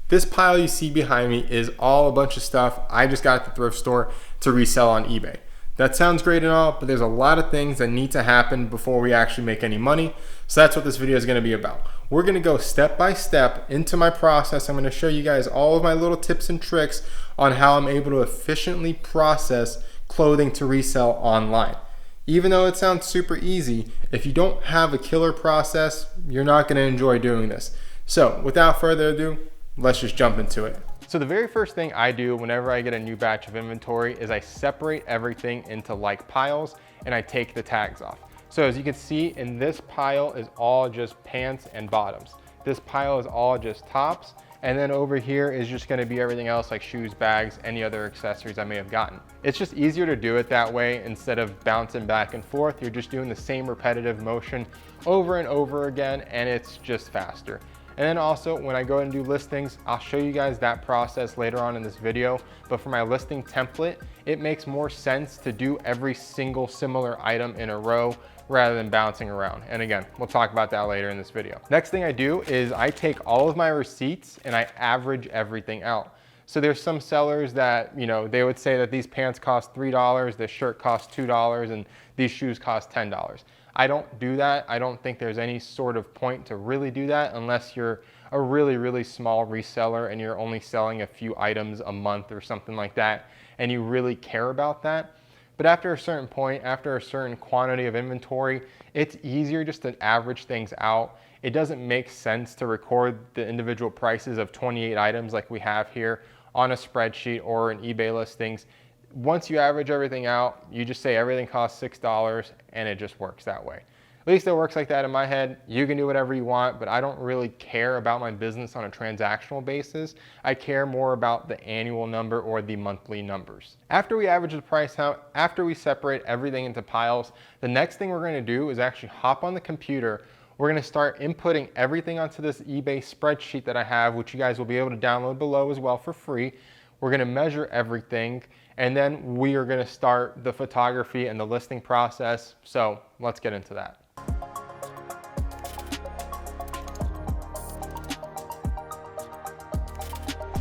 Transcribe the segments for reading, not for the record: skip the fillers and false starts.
This pile you see behind me is all a bunch of stuff I just got at the thrift store to resell on eBay. That sounds great and all, but there's a lot of things that need to happen before we actually make any money. So that's what this video is going to be about. We're going to go step by step into my process. I'm going to show you guys all of my little tips and tricks on how I'm able to efficiently process clothing to resell online. Even though it sounds super easy, if you don't have a killer process, you're not going to enjoy doing this. So without further ado, let's just jump into it. So the very first thing I do whenever I get a new batch of inventory is I separate everything into like piles and I take the tags off. So as you can see, in this pile is all just pants and bottoms. This pile is all just tops. And then over here is just gonna be everything else like shoes, bags, any other accessories I may have gotten. It's just easier to do it that way instead of bouncing back and forth. You're just doing the same repetitive motion over and over again, and it's just faster. And then also when I go and do listings, I'll show you guys that process later on in this video. But for my listing template, it makes more sense to do every single similar item in a row rather than bouncing around. And again, we'll talk about that later in this video. Next thing I do is I take all of my receipts and I average everything out. So there's some sellers that, you know, they would say that these pants cost $3, this shirt costs $2, and these shoes cost $10. I don't do that. I don't think there's any sort of point to really do that unless you're a really, really small reseller and you're only selling a few items a month or something like that, and you really care about that. But after a certain point, after a certain quantity of inventory, it's easier just to average things out. It doesn't make sense to record the individual prices of 28 items like we have here on a spreadsheet or in eBay listings. Once you average everything out, you just say everything costs $6 and it just works that way. At least it works like that in my head. You can do whatever you want, but I don't really care about my business on a transactional basis. I care more about the annual number or the monthly numbers. After we average the price out, after we separate everything into piles, the next thing we're going to do is actually hop on the computer. We're going to start inputting everything onto this eBay spreadsheet that I have, which you guys will be able to download below as well for free. We're going to measure everything, and then we are going to start the photography and the listing process. So let's get into that.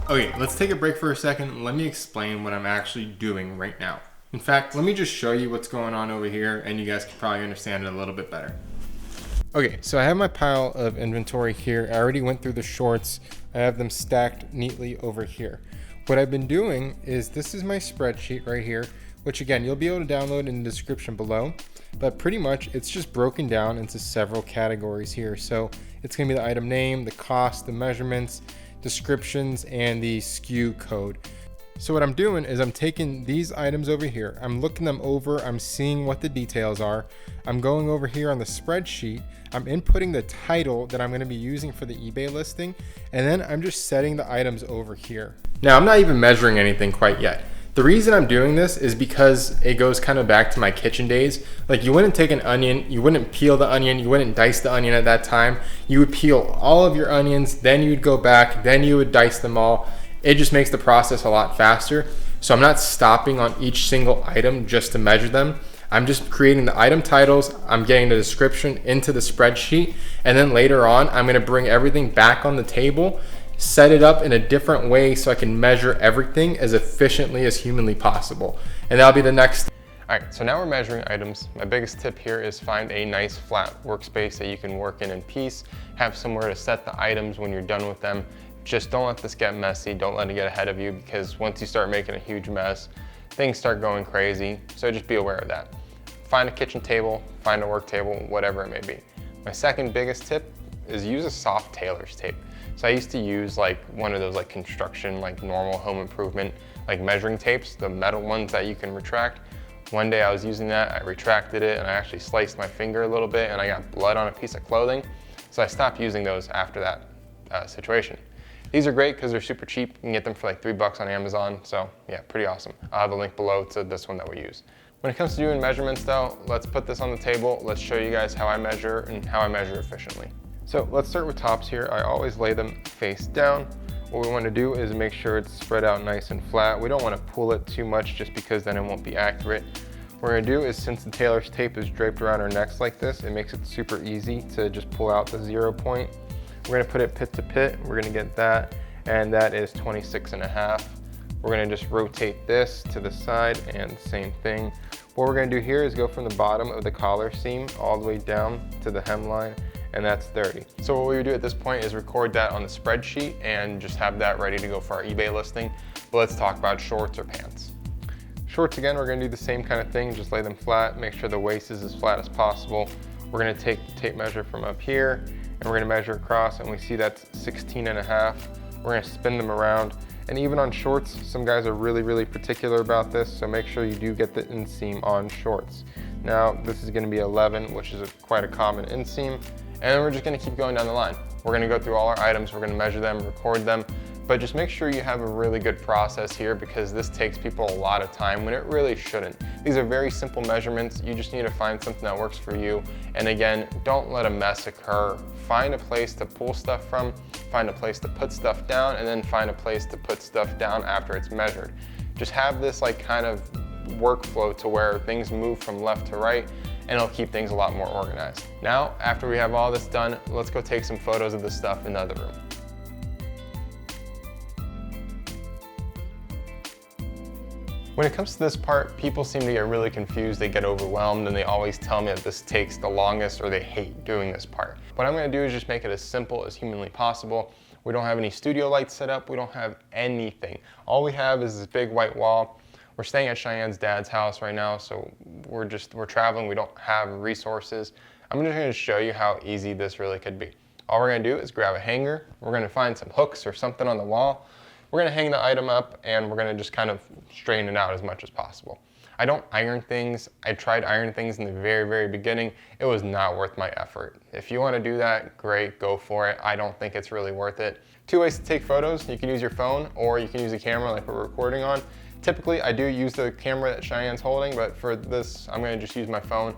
Okay, let's take a break for a second and let me explain what I'm actually doing right now. In fact, let me just show you what's going on over here and you guys can probably understand it a little bit better. Okay, so I have my pile of inventory here. I already went through the shorts. I have them stacked neatly over here. What I've been doing is this is my spreadsheet right here, which again, you'll be able to download in the description below, but pretty much it's just broken down into several categories here. So it's gonna be the item name, the cost, the measurements, descriptions, and the SKU code. So what I'm doing is I'm taking these items over here, I'm looking them over, I'm seeing what the details are, I'm going over here on the spreadsheet, I'm inputting the title that I'm going to be using for the eBay listing, and then I'm just setting the items over here. Now I'm not even measuring anything quite yet. The reason I'm doing this is because it goes kind of back to my kitchen days. Like, you wouldn't take an onion, you wouldn't peel the onion, you wouldn't dice the onion at that time. You would peel all of your onions, then you'd go back, then you would dice them all. It just makes the process a lot faster. So I'm not stopping on each single item just to measure them. I'm just creating the item titles, I'm getting the description into the spreadsheet, and then later on, I'm gonna bring everything back on the table, set it up in a different way so I can measure everything as efficiently as humanly possible. And that'll be the next. All right, so now we're measuring items. My biggest tip here is find a nice flat workspace that you can work in peace, have somewhere to set the items when you're done with them. Just don't let this get messy, don't let it get ahead of you, because once you start making a huge mess, things start going crazy, so just be aware of that. Find a kitchen table, find a work table, whatever it may be. My second biggest tip is use a soft tailor's tape. So I used to use like one of those like construction, like normal home improvement, like measuring tapes, the metal ones that you can retract. One day I was using that, I retracted it, and I actually sliced my finger a little bit and I got blood on a piece of clothing. So I stopped using those after that situation. These are great because they're super cheap. You can get them for like $3 on Amazon. So yeah, pretty awesome. I'll have a link below to this one that we use. When it comes to doing measurements though, let's put this on the table. Let's show you guys how I measure and how I measure efficiently. So let's start with tops here. I always lay them face down. What we want to do is make sure it's spread out nice and flat. We don't want to pull it too much just because then it won't be accurate. What we're going to do is, since the tailor's tape is draped around our necks like this, it makes it super easy to just pull out the 0 point. We're going to put it pit to pit. We're going to get that. and that is 26.5. We're gonna just rotate this to the side and same thing. What we're gonna do here is go from the bottom of the collar seam all the way down to the hemline, and that's 30. So what we would do at this point is record that on the spreadsheet and just have that ready to go for our eBay listing. But let's talk about shorts or pants. Shorts, again, we're gonna do the same kind of thing, just lay them flat, make sure the waist is as flat as possible. We're gonna take the tape measure from up here, and we're gonna measure across, and we see that's 16.5. We're gonna spin them around. And even on shorts, some guys are really particular about this, so make sure you do get the inseam on shorts. Now, this is gonna be 11, which is quite a common inseam, and we're just gonna keep going down the line. We're gonna go through all our items, we're gonna measure them, record them, but just make sure you have a really good process here because this takes people a lot of time when it really shouldn't. These are very simple measurements. You just need to find something that works for you. And again, don't let a mess occur. Find a place to pull stuff from, find a place to put stuff down, and then find a place to put stuff down after it's measured. Just have this like kind of workflow to where things move from left to right, and it'll keep things a lot more organized. Now, after we have all this done, let's go take some photos of this stuff in the other room. When it comes to this part, people seem to get really confused, they get overwhelmed, and they always tell me that this takes the longest or they hate doing this part. What I'm gonna do is just make it as simple as humanly possible. We don't have any studio lights set up, we don't have anything. All we have is this big white wall. We're staying at Cheyenne's dad's house right now, so we're traveling, we don't have resources. I'm just gonna show you how easy this really could be. All we're gonna do is grab a hanger, we're gonna find some hooks or something on the wall. We're gonna hang the item up and we're gonna just kind of straighten it out as much as possible. I don't iron things. I tried ironing things in the very beginning. It was not worth my effort. If you wanna do that, great, go for it. I don't think it's really worth it. Two ways to take photos. You can use your phone or you can use a camera like we're recording on. Typically, I do use the camera that Cheyenne's holding, but for this, I'm gonna just use my phone.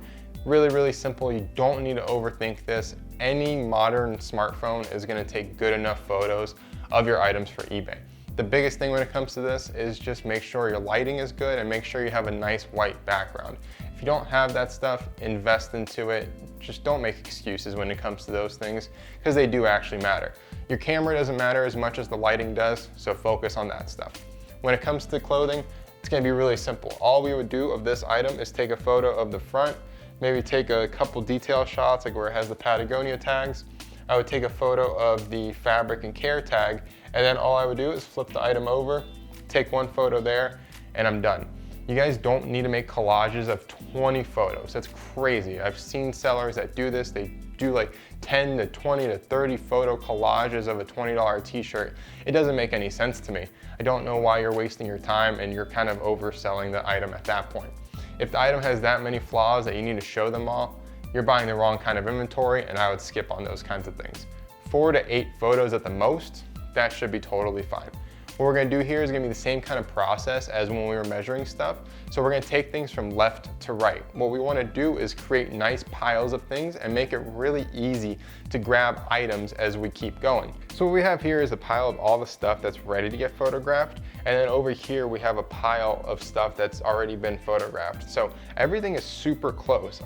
Really simple. You don't need to overthink this. Any modern smartphone is gonna take good enough photos of your items for eBay. The biggest thing when it comes to this is just make sure your lighting is good and make sure you have a nice white background. If you don't have that stuff, invest into it. Just don't make excuses when it comes to those things because they do actually matter. Your camera doesn't matter as much as the lighting does, so focus on that stuff. When it comes to clothing, it's gonna be really simple. All we would do of this item is take a photo of the front, maybe take a couple detail shots like where it has the Patagonia tags. I would take a photo of the fabric and care tag, and then all I would do is flip the item over, take one photo there, and I'm done. You guys don't need to make collages of 20 photos. That's crazy. I've seen sellers that do this. They do like 10 to 20 to 30 photo collages of a $20 t-shirt. It doesn't make any sense to me. I don't know why you're wasting your time and you're kind of overselling the item at that point. If the item has that many flaws that you need to show them all, you're buying the wrong kind of inventory, and I would skip on those kinds of things. 4 to 8 photos at the most, that should be totally fine. What we're gonna do here is gonna be the same kind of process as when we were measuring stuff. So we're gonna take things from left to right. What we wanna do is create nice piles of things and make it really easy to grab items as we keep going. So what we have here is a pile of all the stuff that's ready to get photographed. And then over here, we have a pile of stuff that's already been photographed. So everything is super close.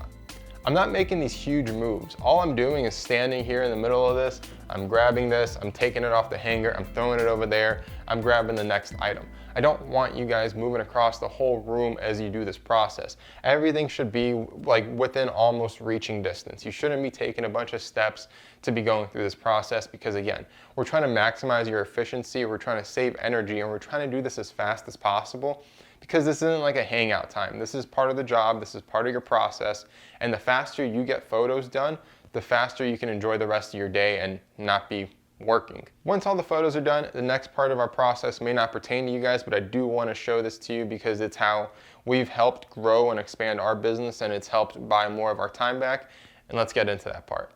I'm not making these huge moves. All I'm doing is standing here in the middle of this, I'm grabbing this, I'm taking it off the hanger, I'm throwing it over there, I'm grabbing the next item. I don't want you guys moving across the whole room as you do this process. Everything should be like within almost reaching distance. You shouldn't be taking a bunch of steps to be going through this process because again, we're trying to maximize your efficiency, we're trying to save energy, and we're trying to do this as fast as possible. Because this isn't like a hangout time. This is part of the job, this is part of your process, and the faster you get photos done, the faster you can enjoy the rest of your day and not be working. Once all the photos are done, the next part of our process may not pertain to you guys, but I do want to show this to you because it's how we've helped grow and expand our business, and it's helped buy more of our time back, and let's get into that part.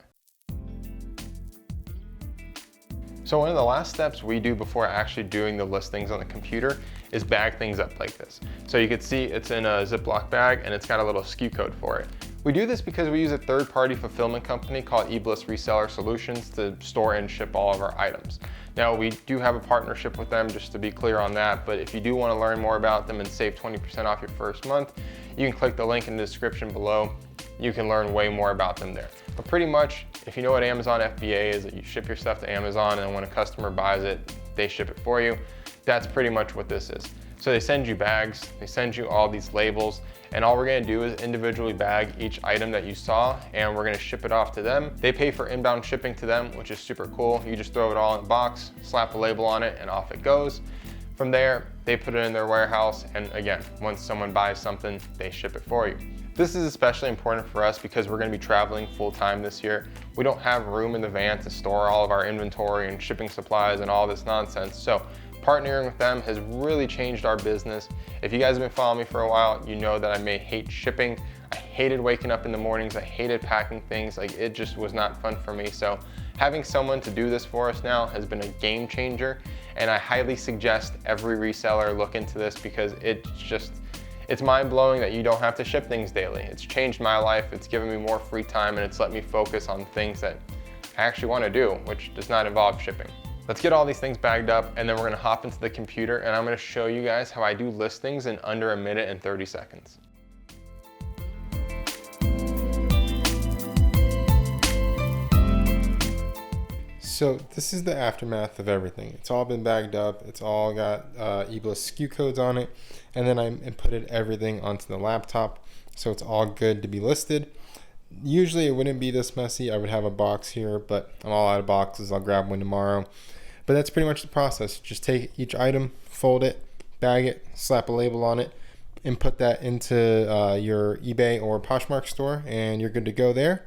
So one of the last steps we do before actually doing the listings on the computer is bag things up like this. So you can see it's in a Ziploc bag and it's got a little SKU code for it. We do this because we use a third-party fulfillment company called Reseller Solutions to store and ship all of our items. Now we do have a partnership with them, just to be clear on that, but if you do want to learn more about them and save 20% off your first month, you can click the link in the description below. You can learn way more about them there. But pretty much, if you know what Amazon FBA is, that you ship your stuff to Amazon and when a customer buys it, they ship it for you. That's pretty much what this is. So they send you bags, they send you all these labels, and all we're gonna do is individually bag each item that you saw, and we're gonna ship it off to them. They pay for inbound shipping to them, which is super cool. You just throw it all in a box, slap a label on it, and off it goes. From there, they put it in their warehouse, and again, once someone buys something, they ship it for you. This is especially important for us because we're gonna be traveling full time this year. We don't have room in the van to store all of our inventory and shipping supplies and all this nonsense. So partnering with them has really changed our business. If you guys have been following me for a while, you know that I may hate shipping. I hated waking up in the mornings. I hated packing things. Like, it just was not fun for me. So having someone to do this for us now has been a game changer. And I highly suggest every reseller look into this because it's mind blowing that you don't have to ship things daily. It's changed my life. It's given me more free time, and it's let me focus on things that I actually want to do, which does not involve shipping. Let's get all these things bagged up, and then we're gonna hop into the computer, and I'm gonna show you guys how I do listings in under a minute and 30 seconds. So this is the aftermath of everything. It's all been bagged up. It's all got eBay SKU codes on it, and then I inputted everything onto the laptop, so it's all good to be listed. Usually it wouldn't be this messy. I would have a box here, but I'm all out of boxes. I'll grab one tomorrow. But that's pretty much the process. Just take each item, fold it, bag it, slap a label on it, input that into your eBay or Poshmark store, and you're good to go there.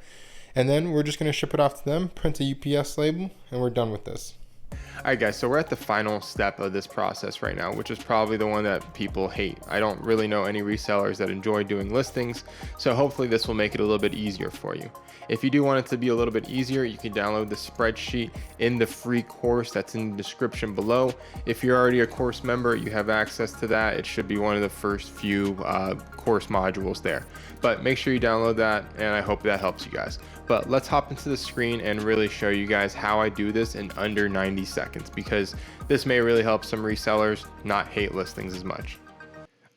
And then we're just gonna ship it off to them, print a UPS label, and we're done with this. All right, guys, so we're at the final step of this process right now, which is probably the one that people hate. I don't really know any resellers that enjoy doing listings, so hopefully this will make it a little bit easier for you. If you do want it to be a little bit easier, you can download the spreadsheet in the free course that's in the description below. If you're already a course member, you have access to that. It should be one of the first few course modules there. But make sure you download that, and I hope that helps you guys. But let's hop into the screen and really show you guys how I do this in under 90 seconds, because this may really help some resellers not hate listings as much.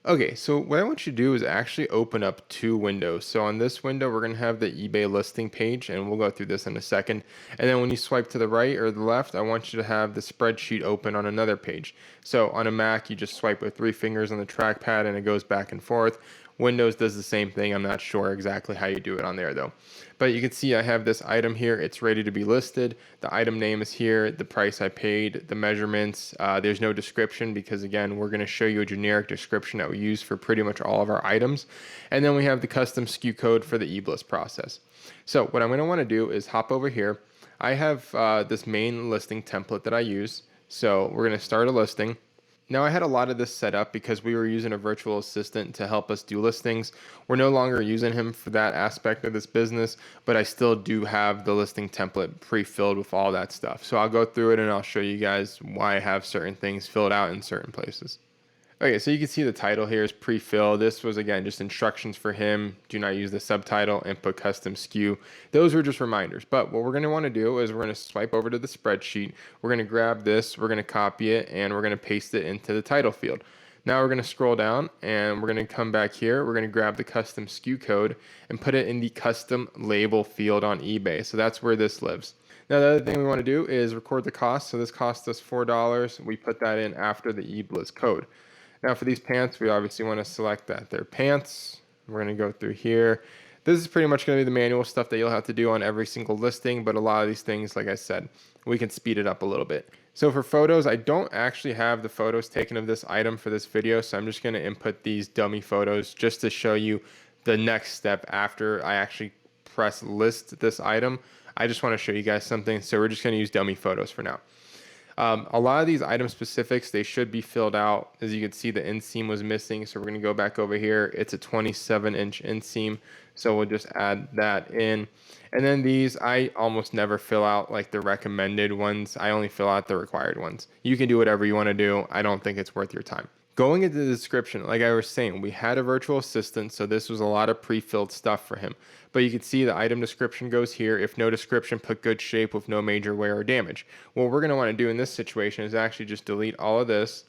Okay, so what I want you to do is actually open up two windows. So on this window, we're gonna have the eBay listing page, and we'll go through this in a second. And then when you swipe to the right or the left, I want you to have the spreadsheet open on another page. So on a Mac, you just swipe with 3 fingers on the trackpad and it goes back and forth. Windows does the same thing. I'm not sure exactly how you do it on there though. But you can see I have this item here. It's ready to be listed. The item name is here, the price I paid, the measurements. There's no description because, again, we're going to show you a generic description that we use for pretty much all of our items. And then we have the custom SKU code for the eBlist process. So what I'm going to want to do is hop over here. I have this main listing template that I use. So we're going to start a listing. Now, I had a lot of this set up because we were using a virtual assistant to help us do listings. We're no longer using him for that aspect of this business, but I still do have the listing template pre-filled with all that stuff. So I'll go through it and I'll show you guys why I have certain things filled out in certain places. Okay, so you can see the title here is pre-filled. This was, again, just instructions for him. Do not use the subtitle, input custom SKU. Those were just reminders. But what we're going to want to do is we're going to swipe over to the spreadsheet. We're going to grab this, we're going to copy it, and we're going to paste it into the title field. Now we're going to scroll down, and we're going to come back here. We're going to grab the custom SKU code and put it in the custom label field on eBay. So that's where this lives. Now, the other thing we want to do is record the cost. So this cost us $4. We put that in after the eBlist code. Now for these pants, we obviously want to select that they're pants. We're going to go through here. This is pretty much going to be the manual stuff that you'll have to do on every single listing, but a lot of these things, like I said, we can speed it up a little bit. So for photos, I don't actually have the photos taken of this item for this video, so I'm just going to input these dummy photos just to show you the next step after I actually press list this item. I just want to show you guys something, so we're just going to use dummy photos for now. A lot of these item specifics, they should be filled out. As you can see, the inseam was missing, so we're going to go back over here. It's a 27-inch inseam, so we'll just add that in. And then these, I almost never fill out like the recommended ones. I only fill out the required ones. You can do whatever you want to do. I don't think it's worth your time. Going into the description, like I was saying, we had a virtual assistant, so this was a lot of pre-filled stuff for him. But you can see the item description goes here. If no description, put good shape with no major wear or damage. What we're going to want to do in this situation is actually just delete all of this.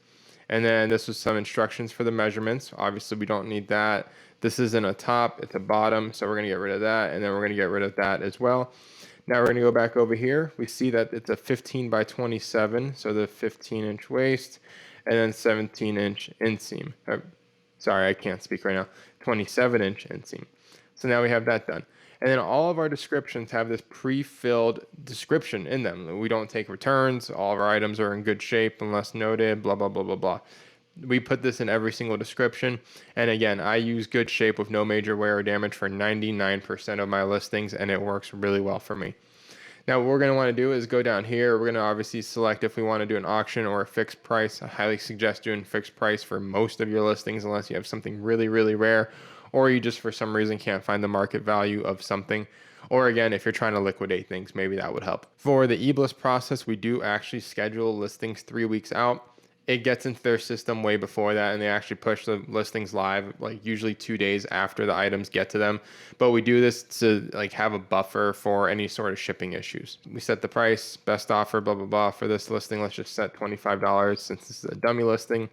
And then this was some instructions for the measurements. Obviously, we don't need that. This isn't a top, it's a bottom, so we're going to get rid of that. And then we're going to get rid of that as well. Now we're gonna go back over here. We see that it's a 15 by 27, so the 15-inch waist, and then 17-inch inseam. Sorry, I can't speak right now. 27-inch inseam. So now we have that done. And then all of our descriptions have this pre-filled description in them. We don't take returns. All of our items are in good shape unless noted, blah, blah, blah, blah, blah. We put this in every single description. And again, I use good shape with no major wear or damage for 99% of my listings, and it works really well for me. Now, what we're going to want to do is go down here. We're going to obviously select if we want to do an auction or a fixed price. I highly suggest doing fixed price for most of your listings unless you have something really, really rare, or you just for some reason can't find the market value of something. Or again, if you're trying to liquidate things, maybe that would help. For the eBliss process, we do actually schedule listings 3 weeks out. It gets into their system way before that, and they actually push the listings live like usually 2 days after the items get to them. But we do this to like have a buffer for any sort of shipping issues. We set the price, best offer, blah, blah, blah. For this listing, let's just set $25 since this is a dummy listing.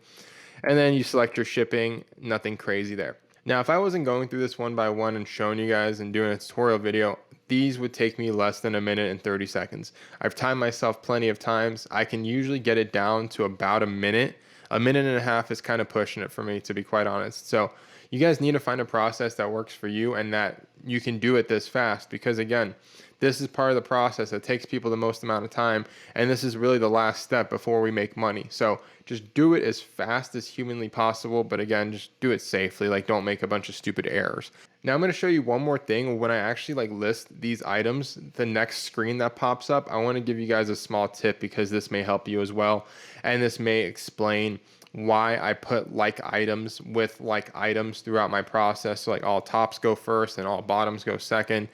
And then you select your shipping, nothing crazy there. Now, if I wasn't going through this one by one and showing you guys and doing a tutorial video, these would take me less than 1 minute and 30 seconds. I've timed myself plenty of times. I can usually get it down to about 1 minute. 1.5 minutes is kind of pushing it for me, to be quite honest. So you guys need to find a process that works for you and that you can do it this fast, because again, this is part of the process that takes people the most amount of time, and this is really the last step before we make money. So just do it as fast as humanly possible, but again, just do it safely. Like, don't make a bunch of stupid errors. Now I'm going to show you one more thing. When I actually like list these items, the next screen that pops up, I want to give you guys a small tip because this may help you as well, and this may explain why I put like items with like items throughout my process. So like all tops go first and all bottoms go second.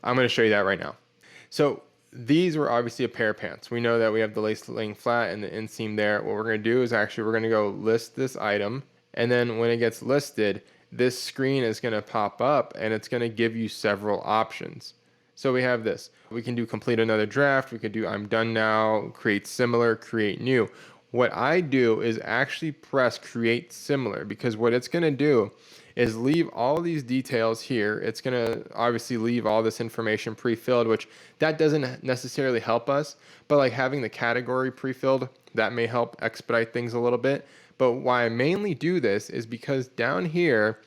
I'm going to show you that right now. So these were obviously a pair of pants. We know that we have the lace laying flat and the inseam there. What we're going to do is actually we're going to go list this item. And then when it gets listed, this screen is going to pop up and it's going to give you several options. So we have this. We can do complete another draft. We could do I'm done now, create similar, create new. What I do is actually press create similar, because what it's going to do is leave all these details here. It's going to obviously leave all this information pre-filled, which that doesn't necessarily help us, but like having the category pre-filled, that may help expedite things a little bit. But why I mainly do this is because down here,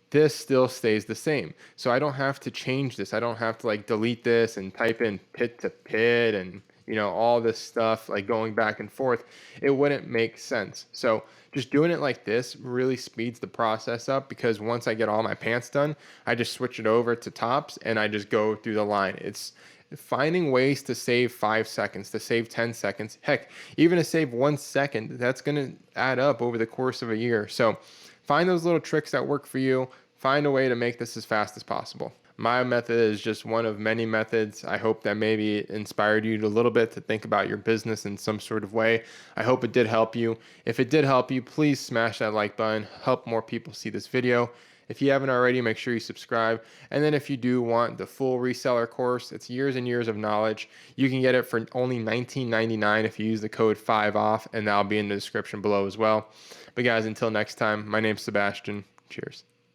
this still stays the same. So I don't have to change this. I don't have to like delete this and type in pit to pit and all this stuff, like going back and forth. It wouldn't make sense. So just doing it like this really speeds the process up, because once I get all my pants done, I just switch it over to tops and I just go through the line. It's finding ways to save 5 seconds, to save 10 seconds, heck, even to save 1 second, that's going to add up over the course of a year. So find those little tricks that work for you. Find a way to make this as fast as possible. My method is just one of many methods. I hope that maybe it inspired you a little bit to think about your business in some sort of way. I hope it did help you. If it did help you, please smash that like button. Help more people see this video. If you haven't already, make sure you subscribe. And then if you do want the full reseller course, it's years and years of knowledge. You can get it for only $19.99 if you use the code 5OFF, and that'll be in the description below as well. But guys, until next time, my name's Sebastian. Cheers.